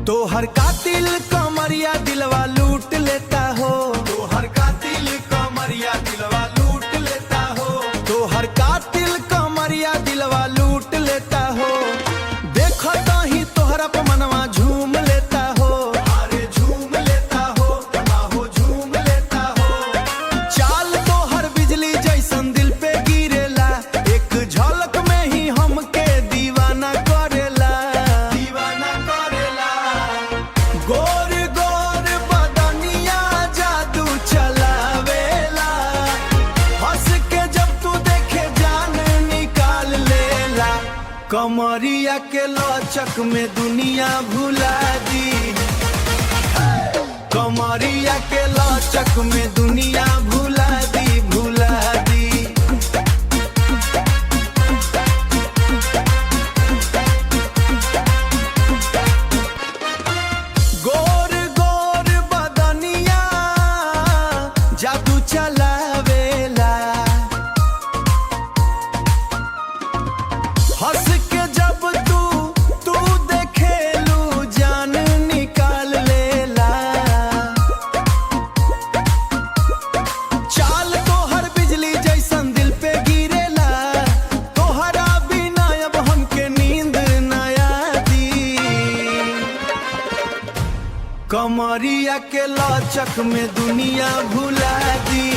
तो हर कातिल कमरिया दिलवा लूट लेता हो, तो हर कातिल कमरिया दिलवा लूट लेता हो, तो हर कातिल कमरिया दिलवा लूट लेता हो। देखो तो ही तोहरा पे मनवा झूम लेता हो, अरे झूम लेता हो, हो झूम लेता हो। चाल तो हर बिजली जैसन दिल पे गिरेला, एक झलक में ही हमके दीवाना करेला, दीवाना करेला। गोर गोर बदनिया जादू चलावेला, हंस के जब तू देखे जान निकाल लेला। कमरिया के लचक में दुनिया भुला दी, कमरिया के लचक में दुनिया भुला दी, भुला दी। गोर गोर बदनिया जादू चलावेला, हंस के जब तू देखेलू जान निकाल लेला। चाल तो हर बिजली जैसन दिल पे गिरेला, तोहरा बिना अब हमके नींद न आती। कमरिया के लचक में दुनिया भुला दी,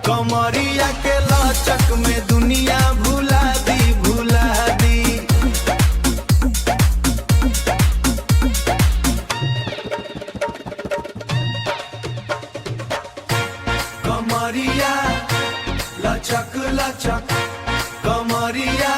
कमरिया के लचक में दुनिया भुला दी, भुला दी। कमरिया लचक लचक, कमरिया